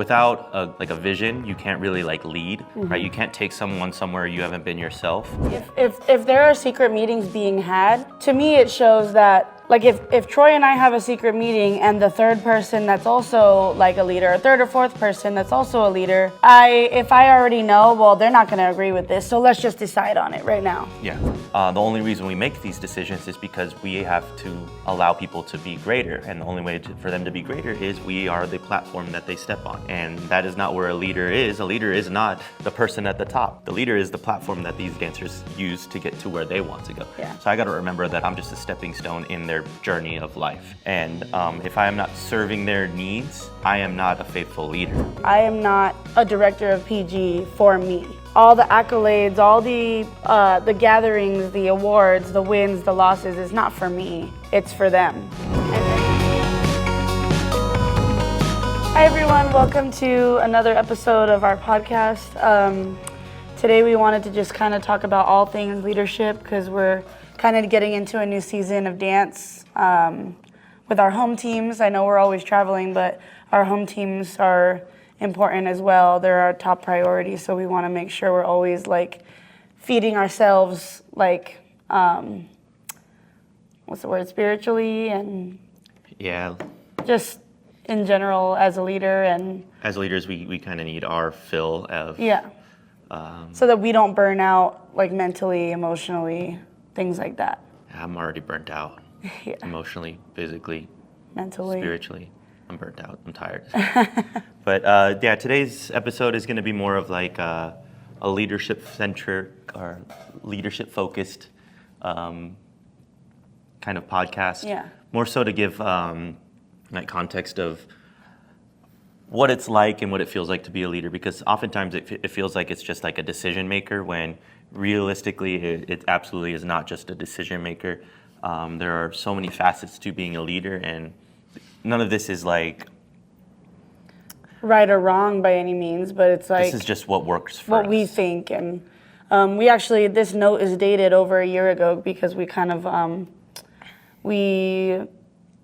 without a vision, you can't really like lead, right? You can't take someone somewhere you haven't been yourself. If there are secret meetings being had, to me it shows that, like, if Troy and I have a secret meeting and the third person that's also like a leader, a third or fourth person that's also a leader, if I already know, well, they're not gonna agree with this, so let's just decide on it right now. Yeah. The only reason we make these decisions is because we have to allow people to be greater, and the only way for them to be greater is we are the platform that they step on, and that is not where a leader is. A leader is not the person at the top. The leader is the platform that these dancers use to get to where they want to go. Yeah. So I got to remember that I'm just a stepping stone in their journey of life, and if I am not serving their needs, I am not a faithful leader. I am not a director of PG for me. All the accolades, all the gatherings, the awards, the wins, the losses is not for me. It's for them. Hi everyone, welcome to another episode of our podcast. Today we wanted to just kind of talk about all things leadership because we're kind of getting into a new season of dance with our home teams. I know we're always traveling, but our home teams are important as well. They're our top priority, so we want to make sure we're always like feeding ourselves, like what's the word, spiritually, and Yeah. just in general as a leader. And As leaders, we kind of need our fill of so that we don't burn out, like mentally, emotionally, things like that. I'm already burnt out. Yeah. Emotionally, physically, Mentally. spiritually. I'm burnt out. I'm tired. But yeah, today's episode is going to be more of like a leadership-centric or leadership-focused kind of podcast. Yeah. More so to give like context of what it's like and what it feels like to be a leader, because oftentimes it feels like it's just like a decision maker when realistically it absolutely is not just a decision maker. There are so many facets to being a leader, and none of this is like right or wrong by any means, but it's like this is just what works for what us. we think. And we actually, this note is dated over a year ago because we kind of we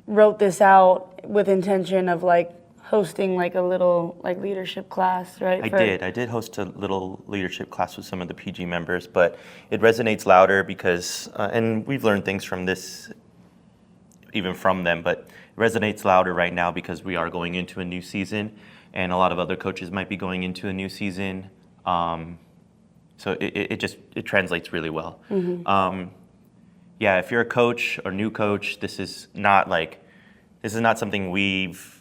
wrote this out with intention of like hosting like a little like leadership class, right? I did host a little leadership class with some of the PG members, but it resonates louder because, and we've learned things from this, even from them, but it resonates louder right now because we are going into a new season, and a lot of other coaches might be going into a new season. So it translates really well. Mm-hmm. Yeah, if you're a coach or new coach, this is not something we've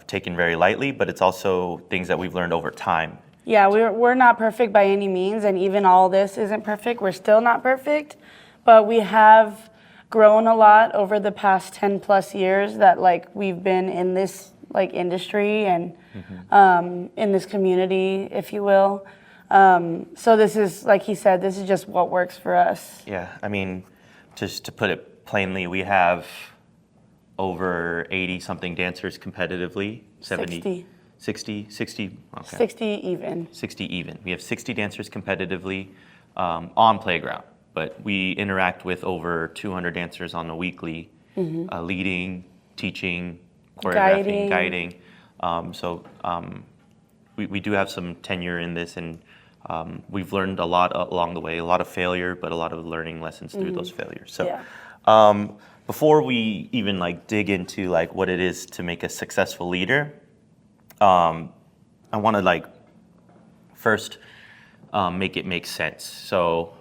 taken very lightly, but it's also things that we've learned over time. Yeah, we're not perfect by any means, and even all this isn't perfect. We're still not perfect, but we have grown a lot over the past 10 plus years that like we've been in this like industry and in this community, if you will. So this is, like he said, this is just what works for us. Yeah, I mean, just to put it plainly, we have over 80-something dancers competitively. 60. 60, okay. 60 even. 60 even. We have 60 dancers competitively on Playground, but we interact with over 200 dancers on a weekly, leading, teaching, choreographing, guiding. So we do have some tenure in this, and we've learned a lot along the way, a lot of failure, but a lot of learning lessons through those failures. So. Yeah. Before we even like dig into like what it is to make a successful leader, I want to like first make it make sense. So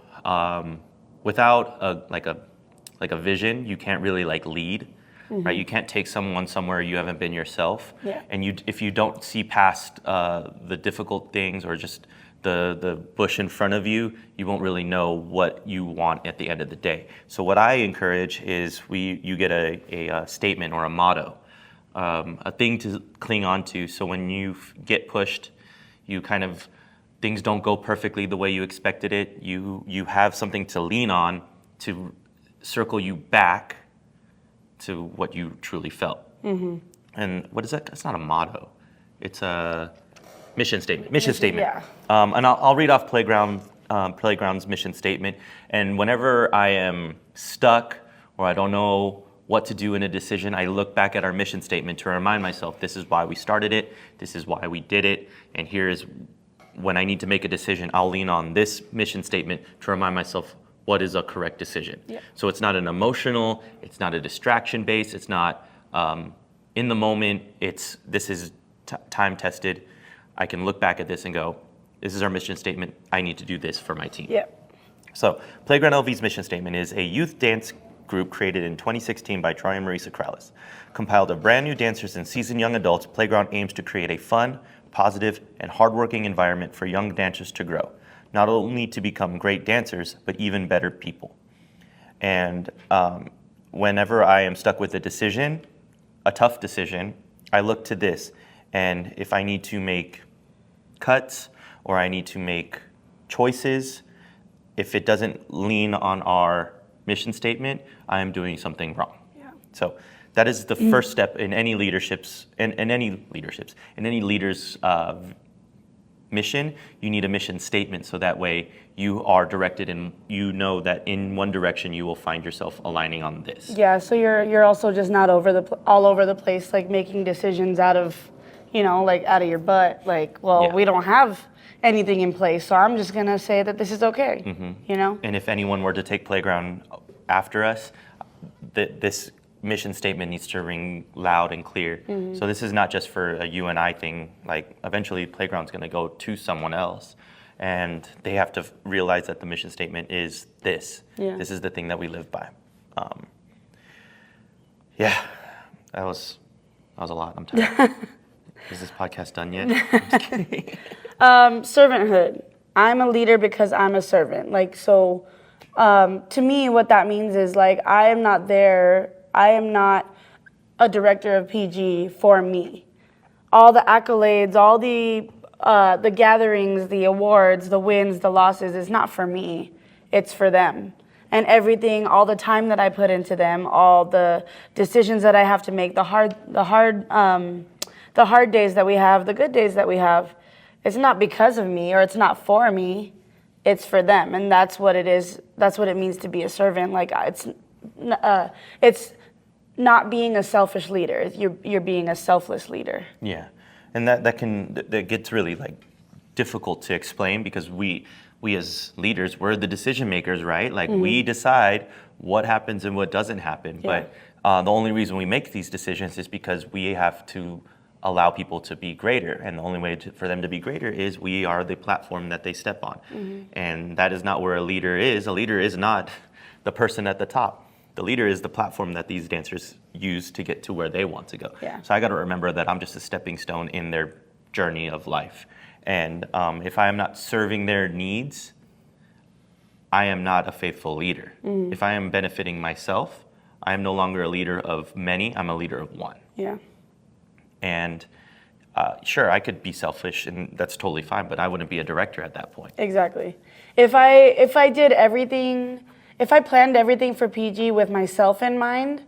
without a vision, you can't really like lead, right? You can't take someone somewhere you haven't been yourself. Yeah. And if you don't see past the difficult things or just the bush in front of you, you won't really know what you want at the end of the day. So what I encourage is you get a statement or a motto, a thing to cling on to. So when you get pushed, you kind of, things don't go perfectly the way you expected it. You have something to lean on to circle you back to what you truly felt. And what is that? That's not a motto. It's a mission statement. Yeah. And I'll read off Playground's mission statement. And whenever I am stuck or I don't know what to do in a decision, I look back at our mission statement to remind myself, this is why we started it, this is why we did it, and here is when I need to make a decision, I'll lean on this mission statement to remind myself what is a correct decision. Yeah. So it's not an emotional, it's not a distraction based, it's not in the moment, this is time tested. I can look back at this and go, this is our mission statement, I need to do this for my team. Yeah. So Playground LV's mission statement is a youth dance group created in 2016 by Troy and MARISA Corrales. Compiled of brand new dancers and seasoned young adults, Playground aims to create a fun, positive, and hardworking environment for young dancers to grow, not only to become great dancers, but even better people. And whenever I am stuck with a decision, a tough decision, I look to this. And if I need to make cuts or I need to make choices, if it doesn't lean on our mission statement, I am doing something wrong. Yeah. So that is the first step in any leader's mission. You need a mission statement, so that way you are directed and you know that in one direction you will find yourself aligning on this. Yeah, so you're also just not all over the place, like making decisions out of, like out of your butt. Like, well, we don't have anything in place, so I'm just gonna say that this is okay. And if anyone were to take Playground after us, this mission statement needs to ring loud and clear. So this is not just for a you and I thing. Like, eventually Playground's going to go to someone else, and they have to realize that the mission statement is this. This is the thing that we live by. That was a lot. I'm tired. Is this podcast done yet? I'm just kidding. Servanthood. I'm a leader because I'm a servant. Like, so to me, what that means is, like, I am not a director of PG for me. All the accolades, all the gatherings, the awards, the wins, the losses is not for me. It's for them. And everything, all the time that I put into them, all the decisions that I have to make, the hard days that we have, the good days that we have, it's not because of me or it's not for me. It's for them, and that's what it is. That's what it means to be a servant. Like, it's not being a selfish leader. You're being a selfless leader. Yeah, and that gets really, like, difficult to explain, because we as leaders, we're the decision makers, right? Like, we decide what happens and what doesn't happen. Yeah. But the only reason we make these decisions is because we have to allow people to be greater, and the only way for them to be greater is we are the platform that they step on. And that is not where a leader is. A leader is not the person at the top. The leader is the platform that these dancers use to get to where they want to go. Yeah. So I got to remember that I'm just a stepping stone in their journey of life. And if I am not serving their needs, I am not a faithful leader. If I am benefiting myself, I am no longer a leader of many, I'm a leader of one. Yeah. And sure, I could be selfish, and that's totally fine, but I wouldn't be a director at that point. Exactly. If I did everything, if I planned everything for PG with myself in mind,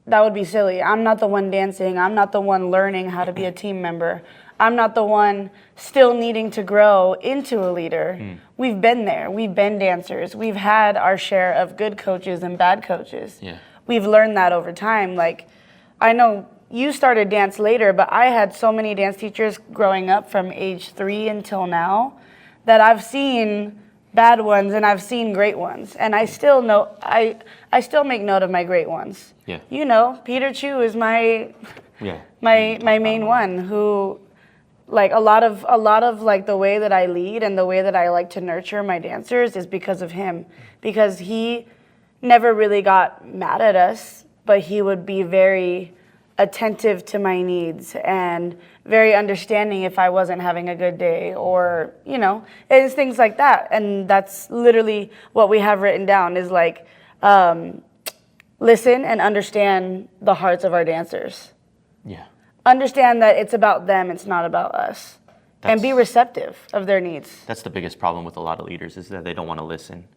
that would be silly. I'm not the one dancing. I'm not the one learning how to be a team member. I'm not the one still needing to grow into a leader. We've been there. We've been dancers. We've had our share of good coaches and bad coaches. Yeah. We've learned that over time. Like, I know you started dance later, but I had so many dance teachers growing up from age 3 until now that I've seen bad ones and I've seen great ones. And I still know, I still make note of my great ones. Yeah. Peter Chu is my main one, who, like, a lot of like the way that I lead and the way that I like to nurture my dancers is because of him. Because he never really got mad at us, but he would be very attentive to my needs and very understanding if I wasn't having a good day, or, it's things like that. And that's literally what we have written down is, like, listen and understand the hearts of our dancers. Yeah. Understand that it's about them, it's not about us. And be receptive of their needs. That's the biggest problem with a lot of leaders, is that they don't want to listen.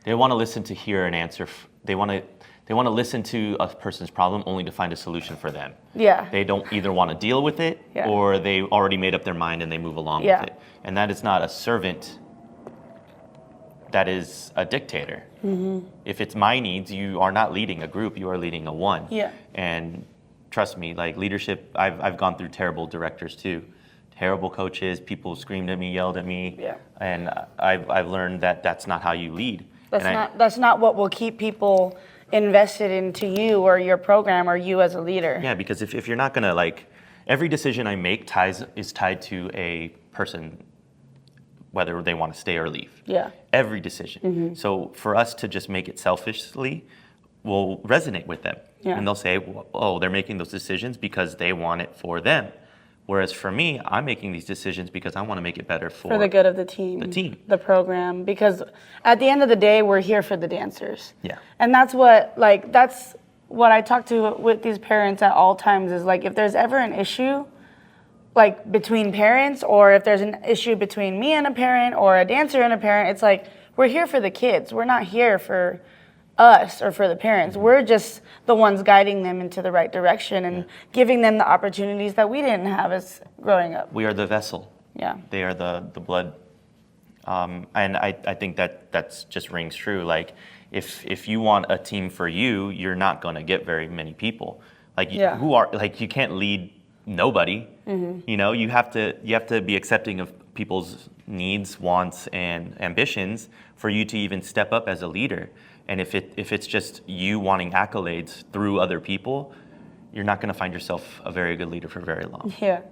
They want to listen to hear an answer. They want to listen to a person's problem only to find a solution for them. Yeah. They don't either want to deal with it, or they already made up their mind and they move along with it. And that is not a servant that is a dictator. If it's my needs, you are not leading a group, you are leading a one. Yeah. And trust me, like leadership, I've gone through terrible directors too. Terrible coaches, people screamed at me, yelled at me. Yeah. And I've learned that that's not how you lead. That's not what will keep people invested into you or your program or you as a leader. Yeah, because if you're not gonna like, every decision I make is tied to a person, whether they want to stay or leave. Yeah. Every decision. So for us to just make it selfishly will resonate with them. Yeah. And they'll say, well, oh, they're making those decisions because they want it for them. Whereas for me, I'm making these decisions because I want to make it better for the good of the team. The program. Because at the end of the day, we're here for the dancers. Yeah. And that's what I talk to with these parents at all times is like, if there's ever an issue, like between parents, or if there's an issue between me and a parent or a dancer and a parent, it's like, we're here for the kids. We're not here for us or for the parents. We're just the ones guiding them into the right direction and giving them the opportunities that we didn't have as growing up. We are the vessel. Yeah. They are the blood. And I think that's just rings true. Like if you want a team for you, you're not going to get very many people. Like you can't lead nobody. You know, you have to be accepting of people's needs, wants, and ambitions for you to even step up as a leader. And if it's just you wanting accolades through other people, you're not going to find yourself a very good leader for very long. Yeah,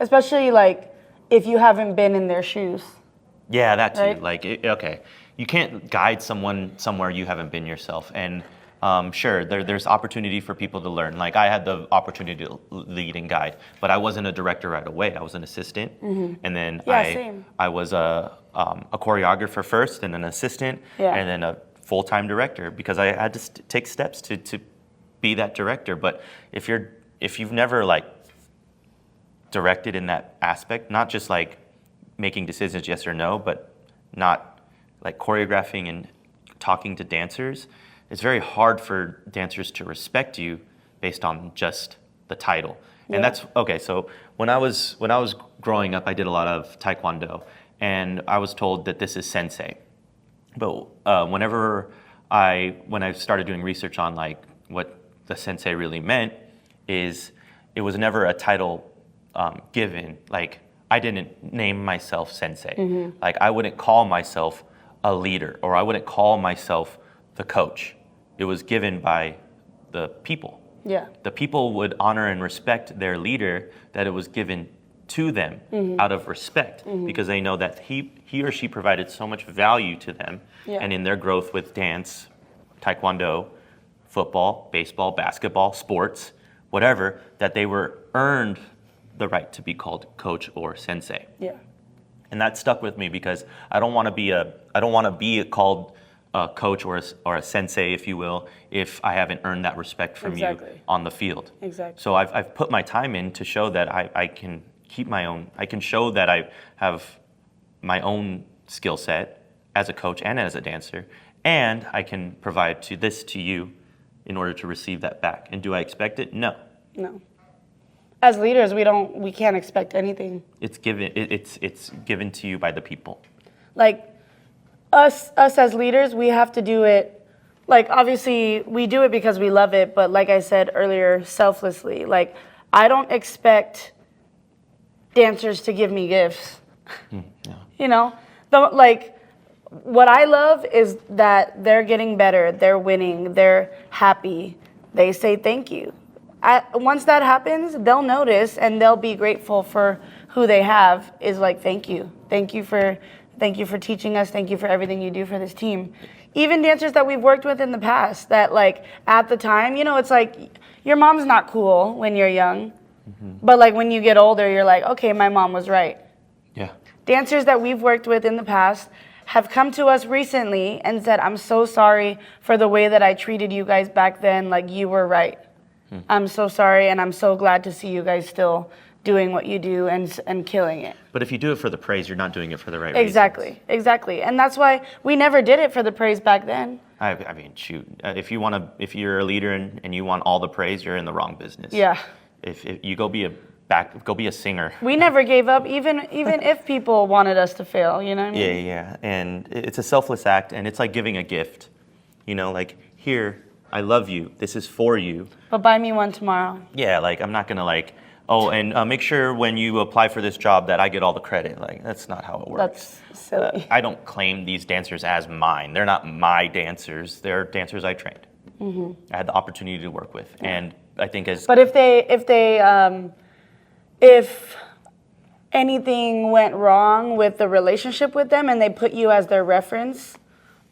especially like if you haven't been in their shoes. Yeah, that too. Right? Like, okay, you can't guide someone somewhere you haven't been yourself. And sure, there's opportunity for people to learn. Like I had the opportunity to lead and guide, but I wasn't a director right away. I was an assistant, and then I was a choreographer first, and an assistant, and then a full-time director because I had to take steps to be that director. But if you've never like directed in that aspect, not just like making decisions yes or no, but not like choreographing and talking to dancers, it's very hard for dancers to respect you based on just the title. And that's okay. So when I was growing up, I did a lot of taekwondo, and I was told that this is sensei. But when I started doing research on like what the sensei really meant, is it was never a title given. Like I didn't name myself sensei. Like I wouldn't call myself a leader, or I wouldn't call myself the coach. It was given by the people. Yeah. The people would honor and respect their leader, that it was given to them out of respect, because they know that he or she provided so much value to them, and in their growth with dance, taekwondo, football, baseball, basketball, sports, whatever, that they were earned the right to be called coach or sensei. Yeah. And that stuck with me because I don't want to be called a coach or a sensei, if you will, if I haven't earned that respect from you on the field. Exactly. So I've put my time in to show that I can keep my own. I can show that I have my own skill set as a coach and as a dancer, and I can provide to you in order to receive that back. And do I expect it? No. No. As leaders, we can't expect anything. It's given to you by the people. Like us as leaders, we have to do it. Like obviously we do it because we love it, but like I said earlier, selflessly. Like I don't expect dancers to give me gifts. No. You know, what I love is that they're getting better, they're winning, they're happy, they say thank you. Once that happens, they'll notice and they'll be grateful for who they have. Is like thank you for teaching us, thank you for everything you do for this team. Even dancers that we've worked with in the past that like at the time, you know, it's like your mom's not cool when you're young, but like when you get older, you're like, okay, my mom was right. Yeah. Dancers that we've worked with in the past have come to us recently and said, I'm so sorry for the way that I treated you guys back then. Like you were right. I'm so sorry, and I'm so glad to see you guys still doing what you do and killing it. But if you do it for the praise, you're not doing it for the right reasons. Exactly. And that's why we never did it for the praise back then. I mean, shoot. If you're a leader and you want all the praise, you're in the wrong business. Yeah. If you go be go be a singer. We never gave up, even if people wanted us to fail, you know what I mean? Yeah. And it's a selfless act, and it's like giving a gift. You know, like, here, I love you. This is for you. But buy me one tomorrow. Yeah, like, I'm not going to, like, oh, and make sure when you apply for this job that I get all the credit. Like, that's not how it works. That's silly. I don't claim these dancers as mine. They're not my dancers. They're dancers I trained. I had the opportunity to work with. And I think But if anything went wrong with the relationship with them and they put you as their reference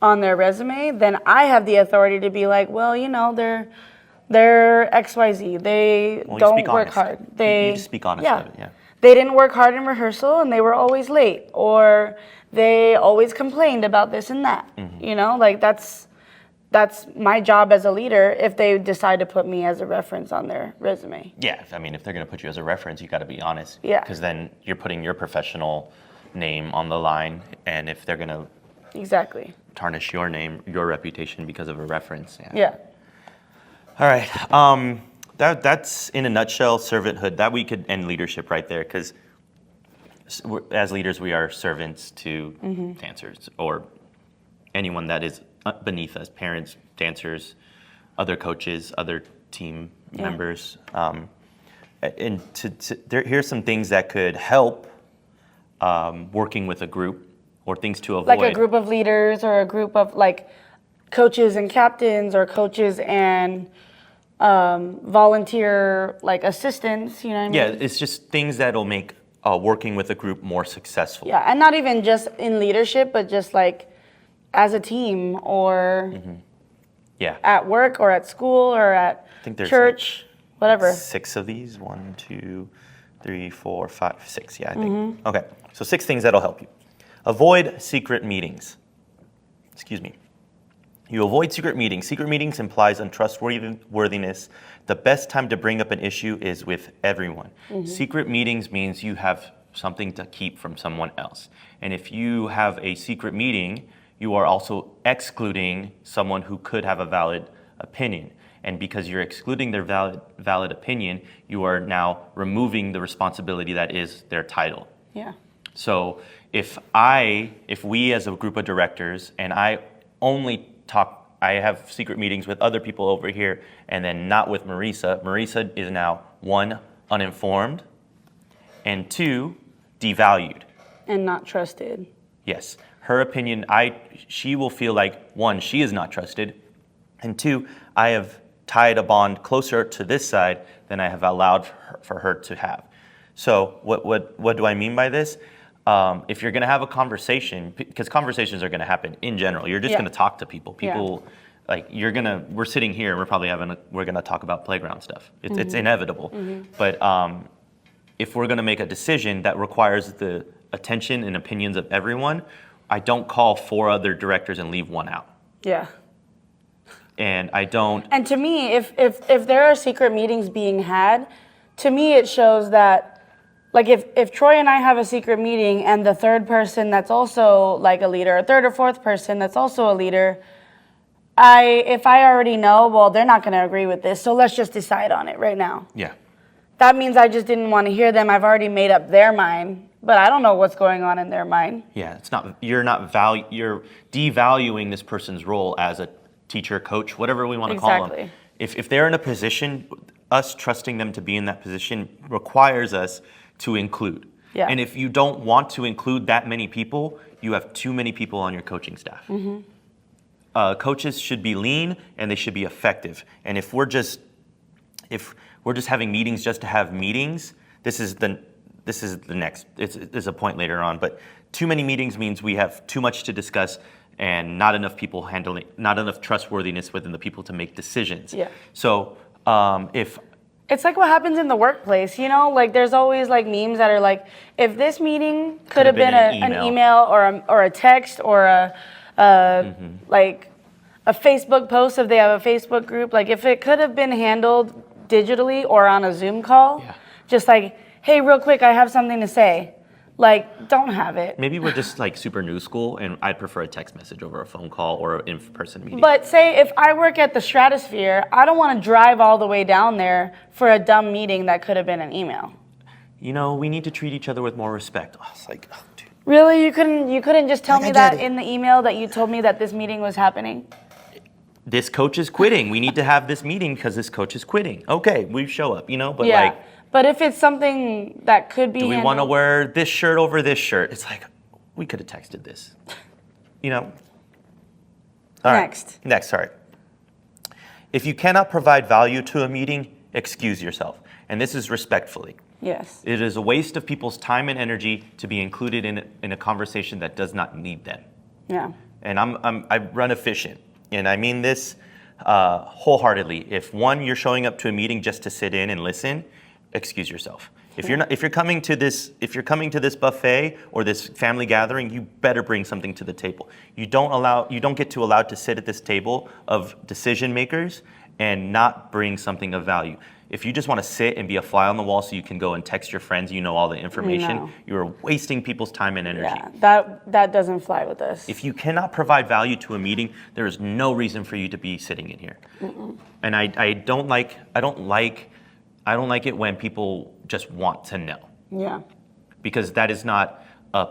on their resume, then I have the authority to be like, well, you know, they're XYZ. They don't work hard. You just speak honest of it, yeah. They didn't work hard in rehearsal and they were always late, or they always complained about this and that. You know, like that's my job as a leader if they decide to put me as a reference on their resume. Yeah, I mean, if they're going to put you as a reference, you got to be honest. Yeah. Because then you're putting your professional name on the line, and if they're going to Exactly. tarnish your name, your reputation because of a reference. Yeah. All right. That's in a nutshell servanthood. That we could end leadership right there, because as leaders, we are servants to dancers or anyone that is beneath us, parents, dancers, other coaches, other team members. And here's some things that could help working with a group, or things to avoid. Like a group of leaders, or a group of like coaches and captains, or coaches and volunteer like assistants, you know what I mean? Yeah, it's just things that'll make working with a group more successful. Yeah, and not even just in leadership, but just like as a team, or at work, or at school, or at church, whatever. 6 of these. 1, 2, 3, 4, 5, 6. Yeah, I think. Okay, so 6 things that'll help you. Avoid secret meetings. Excuse me. You avoid secret meetings. Secret meetings implies untrustworthiness. The best time to bring up an issue is with everyone. Secret meetings means you have something to keep from someone else. And if you have a secret meeting, you are also excluding someone who could have a valid opinion. And because you're excluding their valid opinion, you are now removing the responsibility that is their title. Yeah. So if we as a group of directors, and I have secret meetings with other people over here, and then not with Marisa. Marisa is now 1, uninformed, and 2, devalued. And not trusted. Yes. Her opinion, she will feel like, 1, she is not trusted, and 2, I have tied a bond closer to this side than I have allowed for her to have. So what do I mean by this? If you're going to have a conversation, because conversations are going to happen in general, you're just going to talk to people. Like we're sitting here, and we're going to talk about playground stuff. It's inevitable. But if we're going to make a decision that requires the attention and opinions of everyone, I don't call 4 other directors and leave 1 out. Yeah. And I don't. And to me, if there are secret meetings being had, to me it shows that, like, if Troy and I have a secret meeting and the third person that's also like a leader, a third or fourth person that's also a leader, if I already know, well, they're not going to agree with this, so let's just decide on it right now. Yeah. That means I just didn't want to hear them. I've already made up their mind, but I don't know what's going on in their mind. Yeah, you're devaluing this person's role as a teacher, coach, whatever we want to call them. If they're in a position, us trusting them to be in that position requires us to include. Yeah. And if you don't want to include that many people, you have too many people on your coaching staff. Coaches should be lean and they should be effective. And if we're just having meetings just to have meetings, this is the next. It's a point later on. But too many meetings means we have too much to discuss and not enough people handling, not enough trustworthiness within the people to make decisions. Yeah. So if it's like what happens in the workplace, you know? Like, there's always like memes that are like, if this meeting could have been an email or a text or like a Facebook post, if they have a Facebook group, like if it could have been handled digitally or on a Zoom call, just like, hey, real quick, I have something to say. Like, don't have it. Maybe we're just like super new school, and I'd prefer a text message over a phone call or an in-person meeting. But say if I work at the Stratosphere, I don't want to drive all the way down there for a dumb meeting that could have been an email. we need to treat each other with more respect. I was like, oh, dude. Really? You couldn't just tell Like, me I that get it. in the email that you told me that this meeting was happening? This coach is quitting. We need to have this meeting because this coach is quitting. Okay, we show up, but Yeah. like, But if it's something that could be do we want to handled- wear this shirt over this shirt? It's like, we could have texted this, All right. Next, sorry. If you cannot provide value to a meeting, excuse yourself. And this is respectfully. Yes. It is a waste of people's time and energy to be included in a conversation that does not need them. Yeah. And I run efficient, and I mean this wholeheartedly. If you're showing up to a meeting just to sit in and listen, excuse yourself. If you're coming to this buffet or this family gathering, you better bring something to the table. You don't get allowed to sit at this table of decision makers and not bring something of value. If you just want to sit and be a fly on the wall so you can go and text your friends, all the information, No. You're wasting people's time and energy. Yeah, that doesn't fly with us. If you cannot provide value to a meeting, there is no reason for you to be sitting in here. And I don't like it when people just want to know, Yeah. because that is not a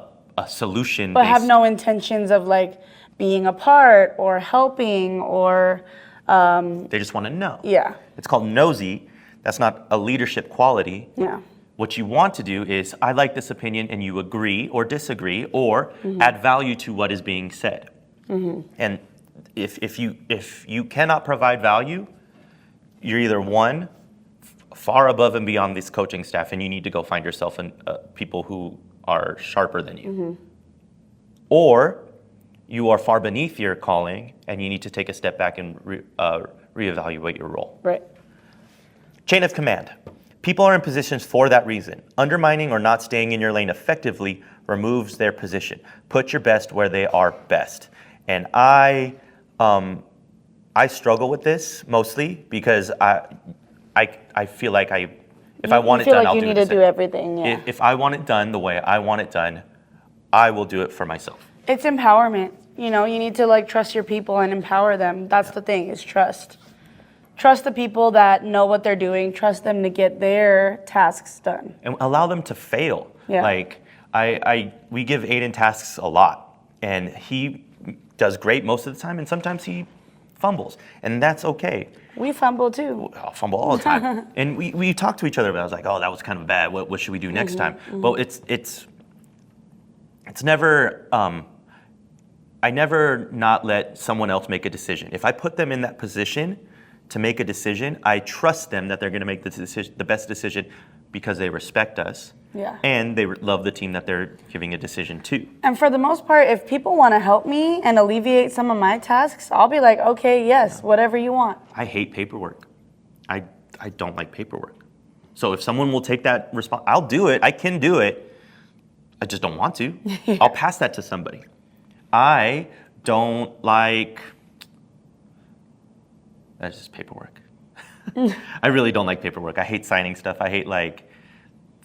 solution. But have no intentions of like being a part or helping or They just want to know. yeah. It's called nosy. That's not a leadership quality. Yeah. What you want to do is, I like this opinion, and you agree or disagree or add value to what is being said. And if you cannot provide value, you're either one, far above and beyond this coaching staff, and you need to go find yourself people who are sharper than you, or you are far beneath your calling, and you need to take a step back and reevaluate your role. Right. Chain of command. People are in positions for that reason. Undermining or not staying in your lane effectively removes their position. Put your best where they are best. And I struggle with this mostly because I feel like if I want it done, I'll do it. You need to do everything. Yeah. If I want it done the way I want it done, I will do it for myself. It's empowerment. You need to like trust your people and empower them. That's the thing, is trust. Trust the people that know what they're doing. Trust them to get their tasks done. And allow them to fail. Yeah. Like we give Aiden tasks a lot, and he does great most of the time, and sometimes he fumbles, and that's okay. We fumble too. I'll fumble all the time. And we talk to each other about it. I was like, oh, that was kind of bad. What should we do next time? Well, it's never, I never not let someone else make a decision. If I put them in that position to make a decision, I trust them that they're going to make the best decision because they respect us. Yeah. And they love the team that they're giving a decision to. And for the most part, if people want to help me and alleviate some of my tasks, I'll be like, okay, yes, whatever you want. I hate paperwork. I don't like paperwork. So if someone will take that I'll do it. I can do it. I just don't want to. Yeah. I'll pass that to somebody. I don't like... That's just paperwork. I really don't like paperwork. I hate signing stuff. I hate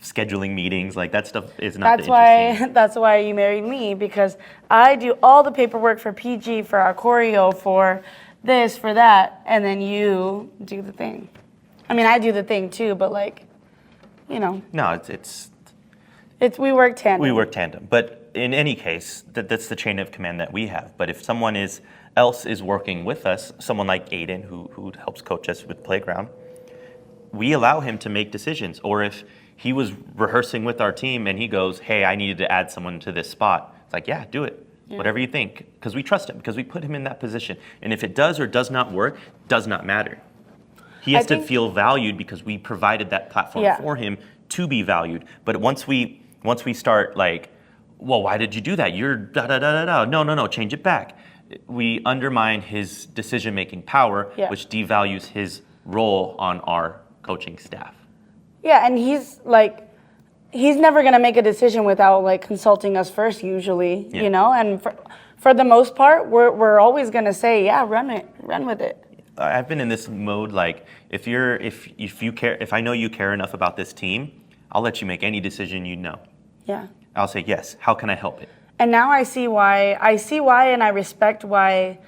scheduling meetings. That stuff is not interesting. That's why you married me, because I do all the paperwork for PG, for our choreo, for this, for that, and then you do the thing. I mean, I do the thing too, but No, we work tandem. We work tandem. But in any case, that's the chain of command that we have. But if someone else is working with us, someone like Aiden, who helps coach us with Playground, we allow him to make decisions. Or if he was rehearsing with our team and he goes, hey, I needed to add someone to this spot, it's like, yeah, do it. Yeah. Whatever you think. Because we trust him, because we put him in that position. And if it does or does not work, does not matter. He has to feel valued because we provided that platform for him to be valued. But once we start well, why did you do that? You're da-da-da-da-da. No, change it back. We undermine his decision-making power, which devalues his role on our coaching staff. Yeah, and he's never going to make a decision without consulting us first usually, and for the most part, we're always going to say, yeah, run with it. I've been in this mode, if you care, if I know you care enough about this team, I'll let you make any decision you know. Yeah. I'll say, yes, how can I help it? And now I see why, and I respect why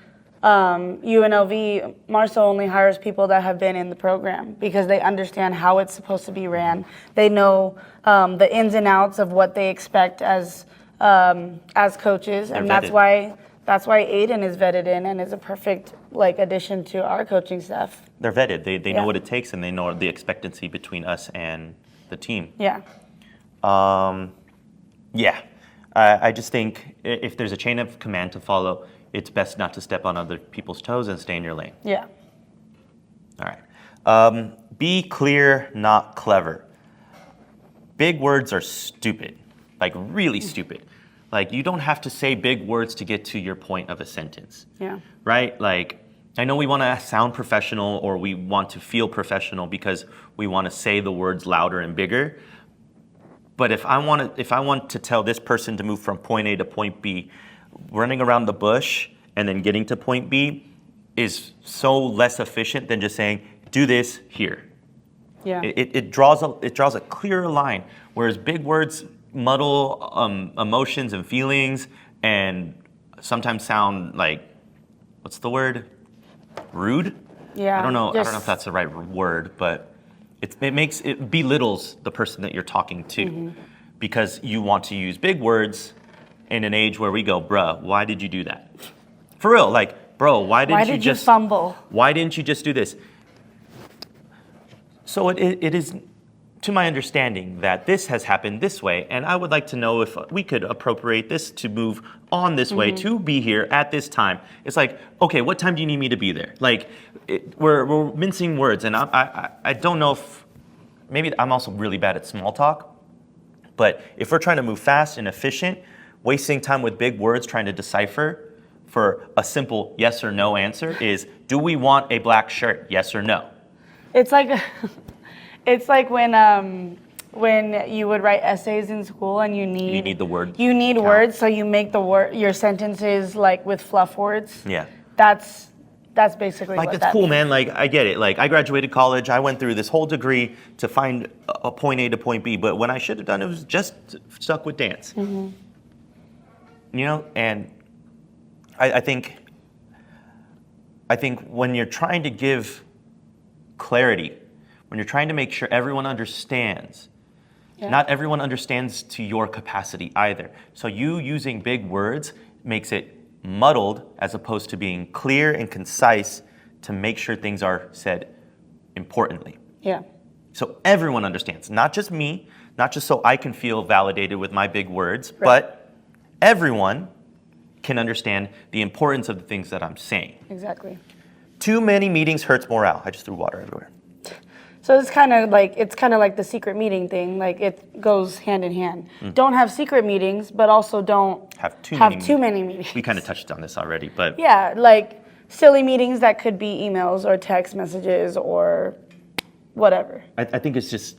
UNLV, MARISA only hires people that have been in the program because they understand how it's supposed to be ran. They know the ins and outs of what they expect as coaches, and that's why Aiden is vetted in and is a perfect addition to our coaching staff. They're vetted. They know what it takes, and they know the expectancy between us and the team. Yeah. I just think if there's a chain of command to follow, it's best not to step on other people's toes and stay in your lane. Yeah. All right. Be clear, not clever. Big words are stupid, really stupid. You don't have to say big words to get to your point of a sentence. Yeah. Right? I know we want to sound professional, or we want to feel professional because we want to say the words louder and bigger. But if I want to tell this person to move from point A to point B, running around the bush and then getting to point B is so less efficient than just saying, do this here. Yeah. It draws a clearer line, whereas big words muddle emotions and feelings and sometimes sound what's the word? Rude? Yeah. I don't know if that's the right word, but it belittles the person that you're talking to because you want to use big words in an age where we go, bruh, why did you do that? For real, bro, why did you fumble? Why didn't you just do this? So it is, to my understanding, that this has happened this way, and I would like to know if we could appropriate this to move on this way, to be here at this time. It's okay, what time do you need me to be there? We're mincing words, and I don't know if, maybe I'm also really bad at small talk, but if we're trying to move fast and efficient, wasting time with big words trying to decipher for a simple yes or no answer is, do we want a black shirt, yes or no? It's like when you would write essays in school and you need the word. You need words, so you make your sentences with fluff words. Yeah. That's basically what that's cool, man. I get it. I graduated college. I went through this whole degree to find a point A to point B, but what I should have done, it was just stuck with dance. And I think when you're trying to give clarity, when you're trying to make sure everyone understands, not everyone understands to your capacity either. So you using big words makes it muddled as opposed to being clear and concise to make sure things are said importantly. Yeah. So everyone understands, not just me, not just so I can feel validated with my big words, but everyone can understand the importance of the things that I'm saying. Exactly. Too many meetings hurts morale. I just threw water everywhere. So it's kind of like the secret meeting thing. It goes hand in hand. Don't have secret meetings, but also don't have too many meetings. We kind of touched on this already, but yeah, silly meetings that could be emails or text messages or whatever. I think it's just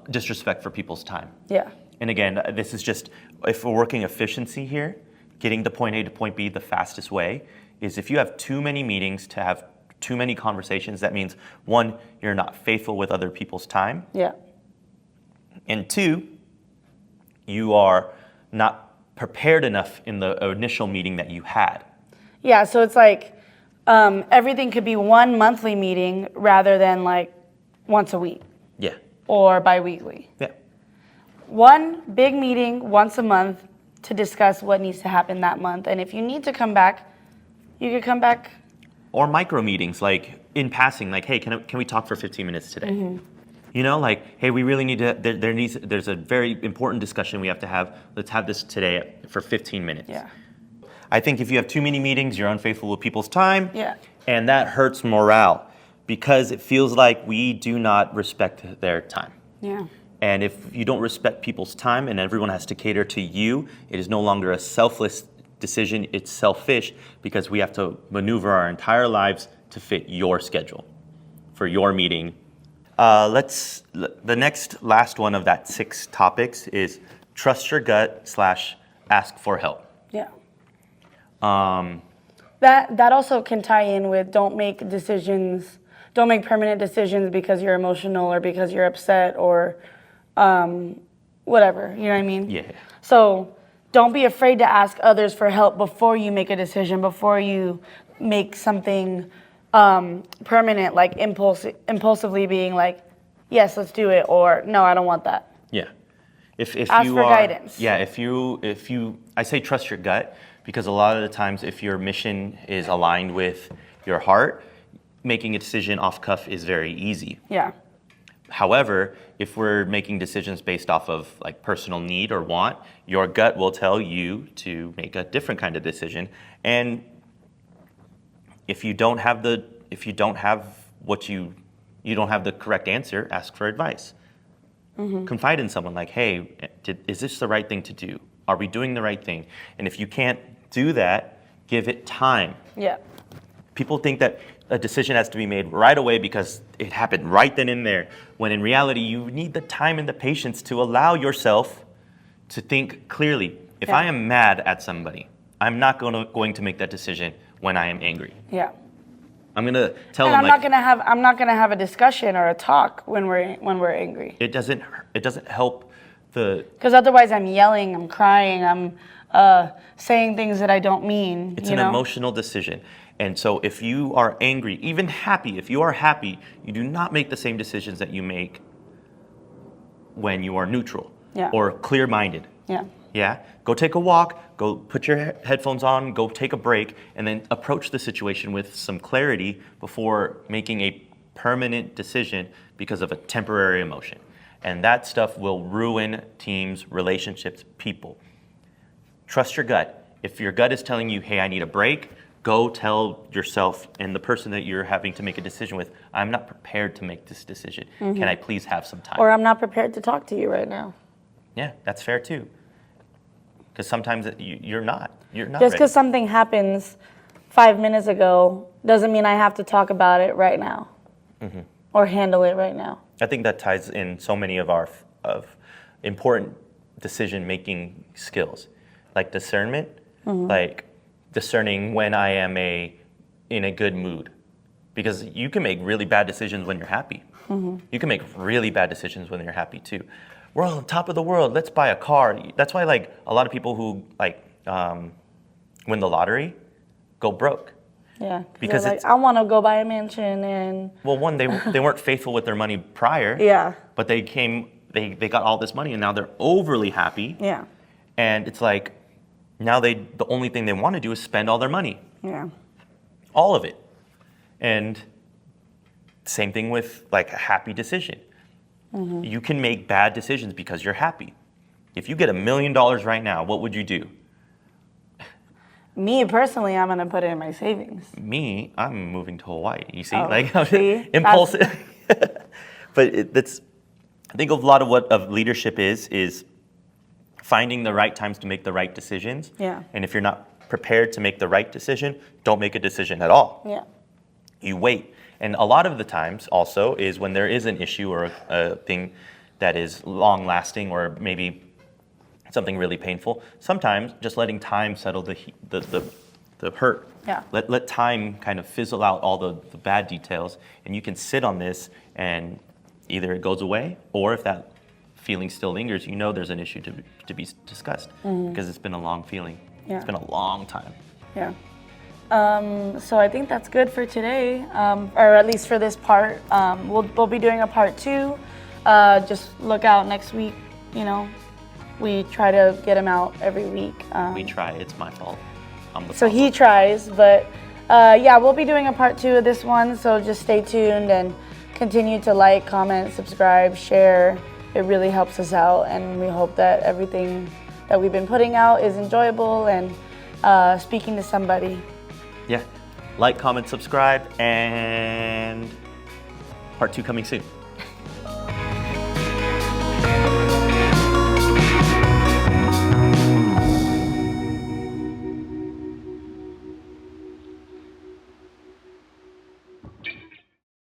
disrespect for people's time. Yeah. And again, this is just, if we're working efficiency here, getting to point A to point B the fastest way is if you have too many meetings to have too many conversations, that means, one, you're not faithful with other people's time. Yeah. And two, you are not prepared enough in the initial meeting that you had. Yeah, so it's everything could be one monthly meeting rather than once a week. Yeah. Or bi-weekly. Yeah. One big meeting once a month to discuss what needs to happen that month. And if you need to come back, you could come back. Or micro meetings, in passing, hey, can we talk for 15 minutes today? Hey, we really need to, there's a very important discussion we have to have. Let's have this today for 15 minutes. Yeah. I think if you have too many meetings, you're unfaithful with people's time. Yeah. And that hurts morale because it feels like we do not respect their time. Yeah. And if you don't respect people's time and everyone has to cater to you, it is no longer a selfless decision, it's selfish because we have to maneuver our entire lives to fit your schedule for your meeting. The last one of that 6 topics is trust your gut / ask for help. Yeah. That also can tie in with don't make permanent decisions because you're emotional or because you're upset or whatever, you know what I mean? Yeah. So don't be afraid to ask others for help before you make a decision, before you make something permanent, like impulsively being like, yes, let's do it, or no, I don't want that. Yeah. If Ask you for are, guidance. Yeah, if you, I say trust your gut, because a lot of the times if your mission is aligned with your heart, making a decision off cuff is very easy. Yeah. However, if we're making decisions based off of like personal need or want, your gut will tell you to make a different kind of decision. And if you don't have the correct answer, ask for advice. Confide in someone like, hey, is this the right thing to do? Are we doing the right thing? And if you can't do that, give it time. Yeah. People think that a decision has to be made right away because it happened right then and there, when in reality, you need the time and the patience to allow yourself to think clearly. If I am mad at somebody, I'm not going to make that decision when I am angry. Yeah. I'm going to tell And them I'm not gonna have a discussion or a talk when we're angry. it doesn't help the. Because otherwise, I'm yelling, I'm crying, I'm saying things that I don't mean. It's an emotional decision. And so if you are angry, even happy, if you are happy, you do not make the same decisions that you make when you are neutral or clear-minded. Yeah. Yeah? Go take a walk, go put your headphones on, go take a break, and then approach the situation with some clarity before making a permanent decision because of a temporary emotion. And that stuff will ruin teams, relationships, people. Trust your gut. If your gut is telling you, hey, I need a break, go tell yourself and the person that you're having to make a decision with, I'm not prepared to make this decision. Can I please have some time? Or I'm not prepared to talk to you right now. Yeah, that's fair too. Because sometimes you're not. Just because something happens 5 minutes ago doesn't mean I have to talk about it right now or handle it right now. I think that ties in so many of our important decision-making skills, like discernment, like discerning when I am in a good mood. Because you can make really bad decisions when you're happy. You can make really bad decisions when you're happy too. We're on top of the world, let's buy a car. That's why like a lot of people who like win the lottery go broke. Yeah, because like, I want to go buy a mansion and... Well, one, they weren't faithful with their money prior. Yeah. But they got all this money and now they're overly happy. Yeah. And it's like, now the only thing they want to do is spend all their money. Yeah. All of it. And same thing with like a happy decision. You can make bad decisions because you're happy. If you get $1 million right now, what would you do? Me personally, I'm gonna put it in my savings. Me, I'm moving to Hawaii. You see, see? Impulsive. But that's, I think a lot of what leadership is finding the right times to make the right decisions. Yeah. And if you're not prepared to make the right decision, don't make a decision at all. Yeah. You wait. And a lot of the times also is when there is an issue or a thing that is long lasting or maybe something really painful, sometimes just letting time settle the hurt. Yeah. Let time kind of fizzle out all the bad details, and you can sit on this and either it goes away, or if that feeling still lingers, you know there's an issue to be discussed because it's been a long feeling. Yeah. It's been a long time. Yeah. So I think that's good for today, or at least for this part. We'll be doing a part 2. Just look out next week. You know, we try to get them out every week. We try. It's my fault. So he tries, but yeah, we'll be doing a part 2 of this one. So just stay tuned and continue to like, comment, subscribe, share. It really helps us out, and we hope that everything that we've been putting out is enjoyable and speaking to somebody. Yeah. Like, comment, subscribe, and part 2 coming soon.